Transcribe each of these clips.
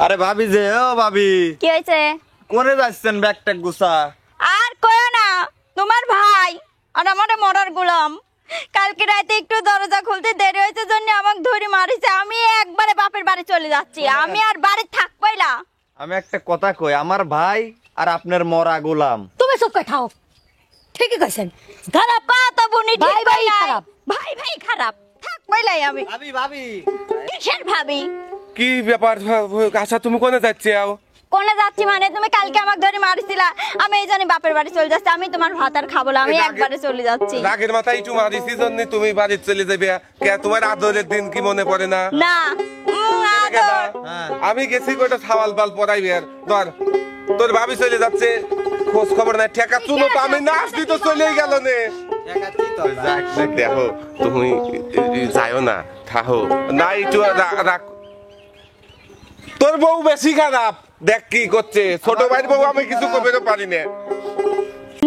আরে ভাবি যে, ও ভাবি কি হয়েছে? কোনে যাচ্ছেন ব্যাগটা গুছা? আর কইও না, তোমার ভাই আর আমারে মরার গোলাম কালকে রাতে একটু দরজা খুলতে দেরি হয়েছে জন্য আমাকে ধরে মারিছে। আমি একবারে বাপের বাড়ি চলে যাচ্ছি, আমি আর বাড়ি থাকবই না। আমি একটা কথা কই, আমার ভাই আর আপনার মরা গোলাম। তুমি চুপ করে থাও, ঠিকই কইছেন। খারাপ কথা বুনি, ভাই ভাই খারাপ, ভাই ভাই খারাপ, থাকবই নাই আমি। ভাবি ভাবি কিসের ভাবি? কি ব্যাপার? আচ্ছা তুমি কোনে যাচ্ছি? কোনে যাচ্ছি মানে? তুমি কালকে আমাকে ধরে মারিছিলা, আমি এই জানি বাপের বাড়ি চলে যাচ্ছি। আমি তোমার ভাত আর খাবো না, আমি একবারে চলে যাচ্ছি। রাগের মাথায় একটু মারিছি জন্য তুমি বাড়ি চলে যাবে? কে তোমার আদরের দিন কি মনে পড়ে না? না আদর। আমি গেছি কয়টা ছাওয়াল বাল পরাইবে আর ধর তোর ভাবি চলে যাচ্ছে, খোঁজ খবর নাই। ঠেকা চুনো তো আমি না আসলি তো চলেই গেল নে। দেখো তুমি যাইও না, থাহো না একটু রাখ। তোর বউ বেশি খারাপ, দেখ কি করছে। ছোট ভাইয়ের বউ আমি কিছু করতে পারি না।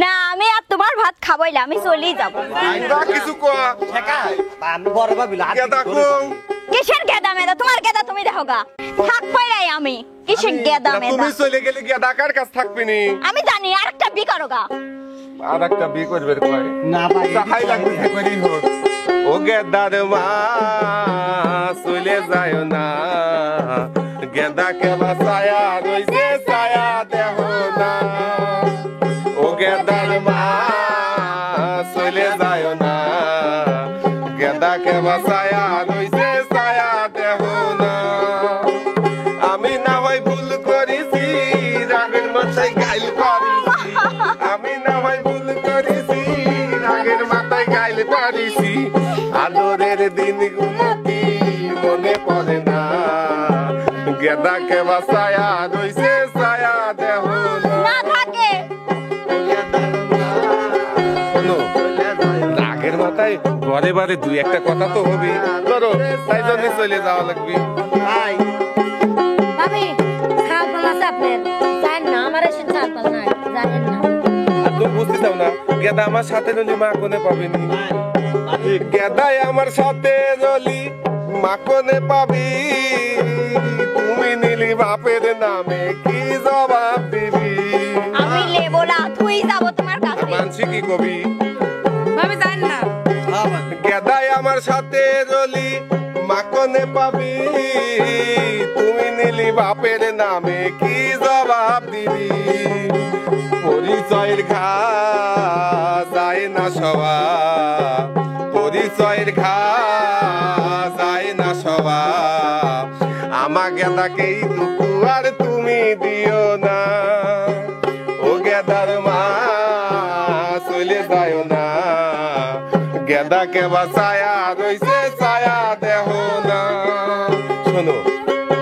না আমি আর তোমার ভাত খাবই না, আমি চলেই যাবো। কিছু কয়া আমি বড় ভাবি গেদা কম। কিসের গেদা মেদা? তোমার গেদা তুমি দেখো গা, থাকবই নাই আমি। কিসের গেদা মেদা? তুমি চলে গেলে গেদা কার কাছ থাকবি নি? আমি জানি, আরেকটা বি করো গা। আর একটা বিয়ে করবে কয় না ভাই তাহাই লাগবে করি হোক। ও গেদার মা চলে যায় না, গেদা কেবা ছায়া রইছে ছায়া দেহ না। ও গেদার মা চলে যায় না, গেদা কেবা ছায়া রইছে ছায়া দেহ না। আমি না হয় ভুল করেছি, রাগের মাথায় গাইল করেছি। আমি না হয় ভুল করেছি, রাগের মাথায় গাইল করেছি। আদরের দিনগুলো কি মনে পড়ে না, গেদা কেবা ছায়া রইছে ছায়া দেহ না থাকে। রাগের মাথায় ঘরে বারে দুই একটা কথা তো হবে, ধরো তাই জন্য চলে যাওয়া লাগবে। ভাবি ছাল পাল আছে আপনার, জানেন না আমার এসে ছাল পাল নাই, জানেন না। আর তুমি বুঝতে চাও না, গেদা আমার সাথে রলি মা কোনে পাবিনি। গেদাই আমার সাথে রলি মা কোনে পাবি, তুমি নিলি বাপের নামে কি জবাব দিবি? আমি লেবো না, তুই যাবো তোমার কাছে। মানসি কি কবি? ভাবি জানেন না, গেদাই আমার সাথে রলি মা কোনে পাবি, তুমি নিলি বাপের নামে কি জবাব দিবি? পরিচয়ের ঘা যায় না সবা, পরিচয়ের ঘা যায় না সবা। আমা গেদাকেই দুঃখ আর তুমি দিও না। ও গেদার মা চলে যায় না, গেদা কেবা ছায়া রইছে ছায়া দেহ না। শোনো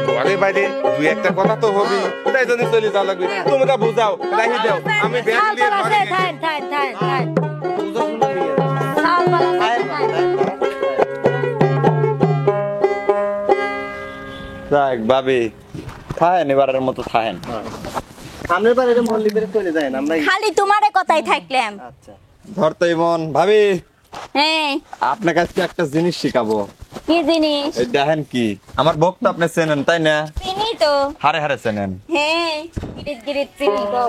ঘরে বাইরে দুই একটা কথা তো হবে, তাই জন্য চলে যাওয়া লাগবে। তোমরা বুঝাও, রাহি দাও, আমি ব্যাগ ছাল নিয়ে পাল ঘরে আছে, গেছি। থাইন থাইন থাইন থাইন। ছাল পাল আছে, থাইন। যাক ভাবি, থাকেন এবারের মতো থাকেন। সামনের বার এরকম মল্লি বেড়ে চলে যায় না আমরা। খালি তোমারে কথাই থাকলাম। আচ্ছা ধরতেই মন ভাবি, হ্যাঁ আপনার কাছে একটা জিনিস শিখাবো। কি জিনিস? এই দেখেন কি, আমার বক তো আপনি চেনেন তাই না? চিনি তো। হারে হারে চেনেন। হ্যাঁ গিরিত গিরিত চিনি গো।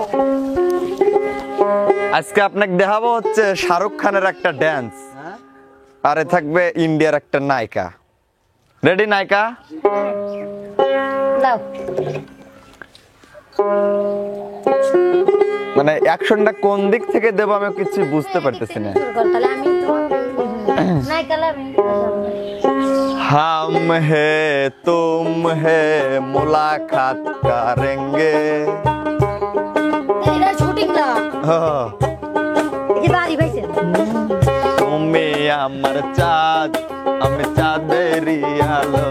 আজকে আপনাকে দেখাবো হচ্ছে শাহরুখ খানের একটা ড্যান্স, আরে থাকবে ইন্ডিয়ার একটা নায়িকা। রেডি নায়িকা? দাও। মানে অ্যাকশনটা কোন দিক থেকে দেবো আমি কিছু বুঝতে পারতেছি না। শুরু কর, তাহলে আমি তো নাই কালার। हम है तुम है मुलाकात करेंगे। এটা শুটিং না, हाँ। এই বাড়ি ভাইছে। তুমি আমার চাঁদ, আমি চাঁদেরই আলো।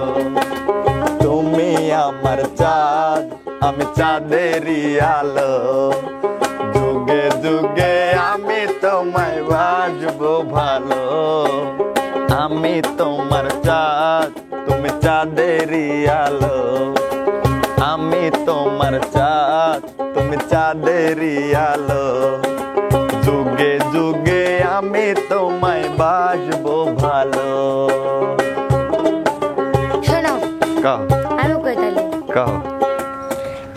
তুমি আমার চাঁদ, আমি চাঁদেরই আলো। যুগে যুগে আমি তোমায় বাসবো ভালো। আমি তোমার চাঁদ, তুমি চাঁদেরই আলো। আমি তোমার চাঁদ, তুমি চাঁদেরই আলো। যুগে যুগে আমি তোমায় বাসবো ভালো। শোনো কও আমি কই তাইলে কও।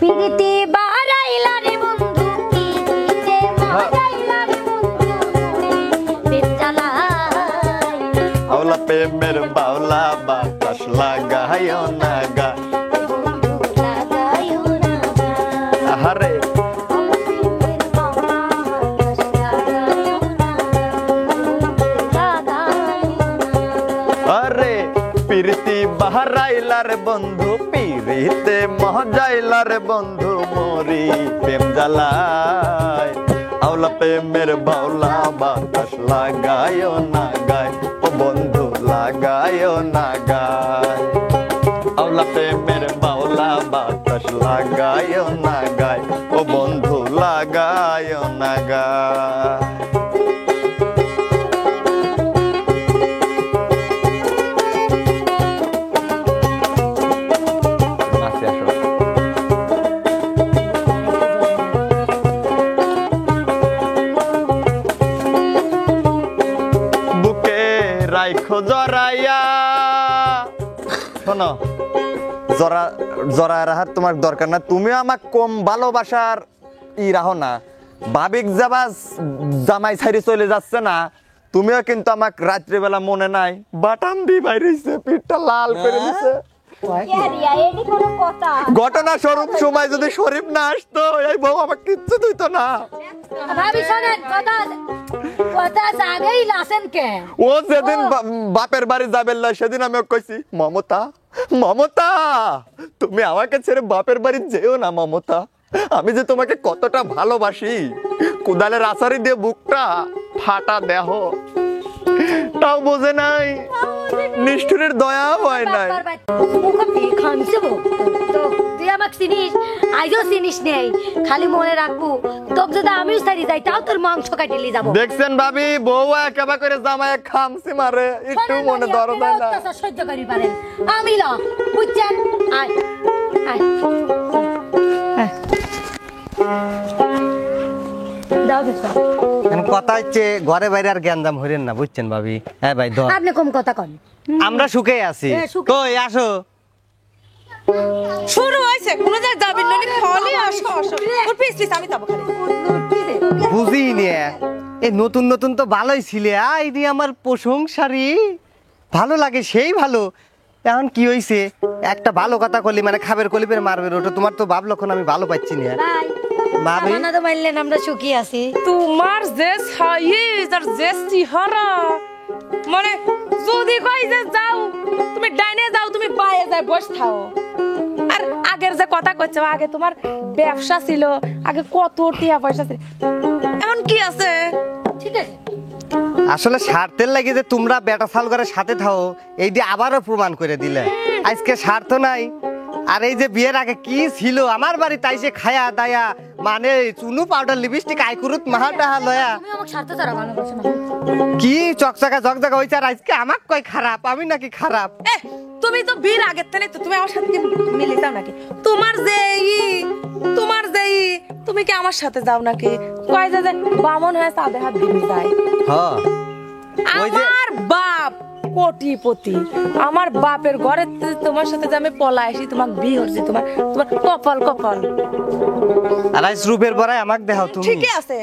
পিরিতি বাড়াইলা রে বন্ধু পিরিতে বাড়াইলা রে বন্ধু পেট জ্বালাই আওলা প্রেমের বাউলা বাতাস লাগায় না গা লাগাইও না আহারে আরে পিরিতি বাহারাইলার বন্ধু পিরিতে মহাজাইলার বন্ধু মরি প্রেম জ্বালায় আওলা প্রেমের বাউলা বাতাস লাগায় না গায় ও বন্ধু লাগায় না গায় আওলা প্রেমের বাউলা বাতাস লাগায় না গায় ও বন্ধু লাগায় না গায় নাচে আসো। বুকে রাইখো জরাইয়া শোনো জরা জরা রাহার তোমার দরকার না, তুমিও আমাকে কম ভালোবাসার রাহো না। ভাবিক যাবা জামাই ছাইরে চলে যাচ্ছে না, তুমিও কিন্তু আমাকে রাত্রিবেলা মনে নাই বাটাম দি বাইরেছে, পিঠটা লাল করে দিছে। ক্যারিয়া এডি কোনো কথা ঘটনা স্বরূপ সময় যদি শরীফ না আসতো এই বউ আমাকে কিচ্ছু দিত না। ভাবি শোনেন কথা কথা জাগেই লাসেন কে ও যেদিন বাপের বাড়ি যাবে সেদিন আমি ওকে কইছি মমতা মমতা তুমি আমাকে ছেড়ে বাপের বাড়ি যেও না মমতা, আমি যে তোমাকে কতটা ভালোবাসি, কুদালের আছাড়ি দিয়ে বুকটা ফাটা দেহ তাও বোঝে নাই, নিষ্ঠুরের দয়া হয় নাই। মুখে খামছেবো তো তুই আমাকে চিনিস আইজও চিনিস নেই, খালি মনে রাখবো তোকে যদি আমিও সারি যাই তাও তোর মাংস কাটিলি যাবো। দেখছেন ভাবি বউ একেবারে করে জামাই খামছি মারে, একটু মনে দরদ হয় না। সহ্য করি পারেন আমি ল বুঝছেন আয় আয় দাও বেশ কথা হচ্ছে ঘরে বাইরে আর জ্ঞানদাম হইরেন না, বুঝছেন ভাবি? হ্যাঁ ভাই ধর, আপনি কম কথা কন আমরা সুখে আছি। সুখে। কই আসো, শুরু হয়েছে কোন জায়গায় যাবি ননি খালি আসো আসো ওর পিস পিস আমি যাবো খালি বুঝি নিয়ে এই নতুন নতুন তো ভালোই ছিলে, আই দি আমার প্রশংসারি ভালো লাগে সেই ভালো। এখন কি হইছে একটা ভালো কথা কলি মানে খাবের কলিপের মারবের, ওটা তোমার তো ভাব লক্ষণ আমি ভালো পাচ্ছি না ভাই ভাবি। সামানা তো মারলেন আমরা সুখী আছি। তোমার যে সাইজ আর যে চেহারা মানে যদি কই যে যাও তুমি ডাইনে যাও তুমি বায়ে যায় বস থাও। আর আগের যে কথা কইছো আগে তোমার ব্যবসা ছিল, আগে কত টিয়া পয়সা ছিল, এখন কি আছে? ঠিক আছে আসলে স্বার্থের লাগে যে তোমরা বেটা সাল করে সাথে থাও এই দিয়ে আবারও প্রমাণ করে দিলে আজকে স্বার্থ নাই। আর এই যে বিয়ের আগে কি ছিল আমার বাড়ি তাই সে খায়া দায়া মানে চুনু পাউডার লিপস্টিক আইকুরুত মাহাটাহা লয়া তুমি আমাকে স্বার্থ ছাড়া ভালোবাসো না। কি চকচকা জগজগা হইছে, আর আজকে আমাক কয় খারাপ, আমি নাকি খারাপ? এ তুমি তো বীর আগের থেকে তো তুমি আমার সাথে কি মিলে যাও নাকি? তোমার যে তোমার যে তুমি কি আমার সাথে যাও নাকি? কয় যে বামন হয়ে সাদে হাত দিয়ে যায়। হ্যাঁ ওই যে আমার বাপ কোটিপতি, আমার বাপের ঘরে তোমার সাথে যে আমি পলা আসি তোমাকে বিয়ে করছি, তোমার তোমার কপাল কপাল আর আজ রূপের বড়াই আমাক দেখাও তুমি। ঠিকই আছে।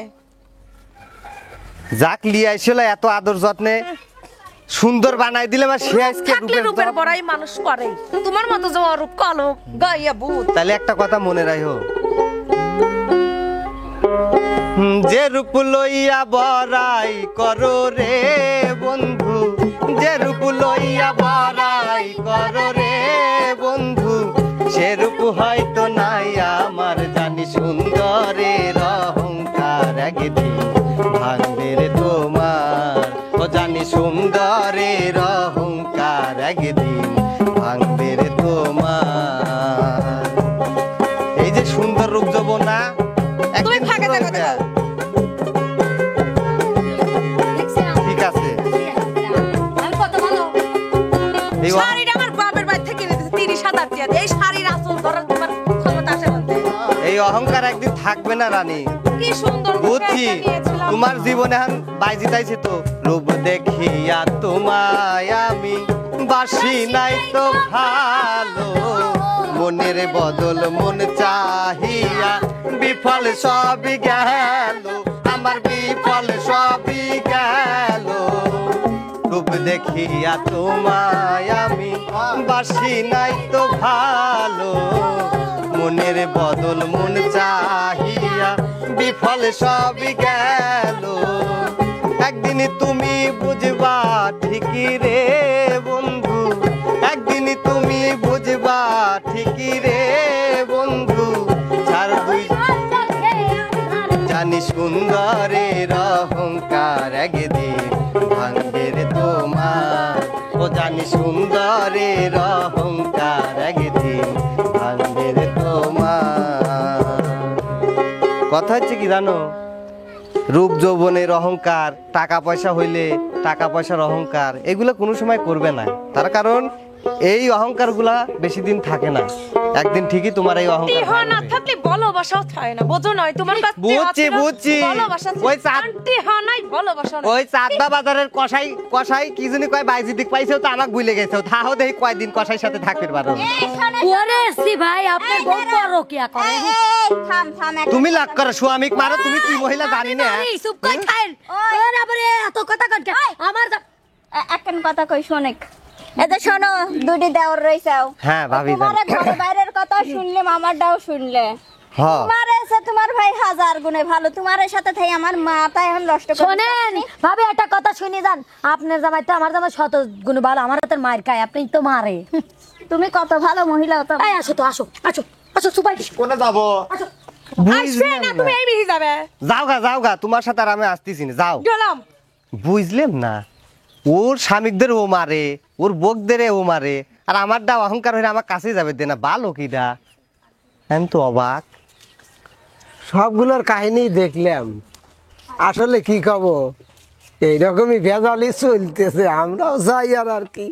যাক লিয়ে আইছিল এত আদর যত্নে সুন্দর বানাই দিলে বা সে আজকে থাকলে রূপের রূপের বড়াই মানুষ করে, তোমার মতো যে অরূপ কলম গাইয়া ভূত। তাহলে একটা কথা মনে রাখো, যে রূপ লইয়া বড়াই করো রে বন্ধু, যে রূপ লইয়া বড়াই করো রে বন্ধু, সে রূপ হয়তো নাই আমার জানি সুন্দরের অহংকার একদিন ভাঙবে রে তোমার, ও জানি সুন্দরের অহংকার একদিন ভাঙবে রে তোমার। এই যে সুন্দর রূপ যৌবনা তুমি ফাঁকে থাকো দেখো। ঠিক আছে আমি কত ভালো এই শাড়িটা আমার বাপের বাড়ি থেকে এনেছে 30,000 টাকা দিয়ে। এই শাড়ির আসল ধরার তোমার ক্ষমতা আছে বলতে? এই অহংকার একদিন থাকবে না রানী, কি সুন্দর বুঝছি তোমার জীবনে এখন বাইজি তাইছে তো রূপ দেখিয়া তোমায় আমি বাসি নাই তো ভালো, মনের বদল মন চাহিয়া বিফল সবই গেল আমার বিফল সবই গেল রূপ দেখিয়া তোমায় আমি বাসি নাই তো ভালো মনের বদল মন চাহিয়া বিফল সবই গেল একদিন তুমি বুঝবা ঠিকই রে বন্ধু একদিন তুমি বুঝবা ঠিকই রে বন্ধু চার দুই জানি সুন্দরের অহংকার একদিন ভাঙবে রে তোমার ও জানি সুন্দরের অহংকার একদিন ভাঙবে রে তোমার কথা হচ্ছে কি জানো রূপ যৌবনের অহংকার টাকা পয়সা হইলে টাকা পয়সার অহংকার এগুলো কোনো সময় করবে না তার কারণ এই অহংকার গুলা বেশি দিন থাকে না একদিন ঠিকই তোমার এই অহংকার টিহা না থাকলে ভালোবাসাও থাকে না বোঝো নয় তোমার কাছে বুঝছি ভালোবাসা ওই চাঁদ টিহা নাই ভালোবাসা নাই। ওই চাঁদবা বাজারের কষাই কি জানি কয় বাইজি দিক পাইছো তো আমাকে ভুলে গেছো তাও দেখি কয়দিন কষাই সাথে থাকতে পারো ওরে এসছি ভাই আপনার বউ পরো কি করে থাম থাম এক- তুমি লাগ করো স্বামীক মারো তুমি কি মহিলা জানি না আরে চুপ কই খাইন ওরে বাবারে এত কথা কন কে? আমার এখন কথা কই শোনেক এতে শোনো দুটি দেওর রইছাও হ্যাঁ, ভাবি তোমার জানি। ঘরে বাইরের কথা শুনলে মামারটাও শুনলে হ্যাঁ তোমার এসে তোমার ভাই হাজার গুণে ভালো তোমার সাথে থাই আমার মাথা এখন নষ্ট করে শোনেন ভাবে একটা কথা শুনি যান আপনার জামাই তো আমার জামাই শত গুণ ভালো আমার হাতের মায়ের খায় আপনি তো মারে তুমি কত ভালো মহিলা তো এই আসো তো আসো আসো আসো সুপাই কোনে যাবো আসো আসবে না তুমি এই বিহি যাবে যাও গা তোমার সাথে আর আমি আসতেছি না যাও গেলাম বুঝলেন না ওর স্বামীকদের ও মারে ওর বকদের ও মারে আর আমার দা অহংকার হয়ে আমার কাছে যাবে দে না বালো কি দা আমি তো অবাক সবগুলোর কাহিনী দেখলাম আসলে কি খবর এইরকমই ভেজালি চলতেছে আমরাও চাই আর কি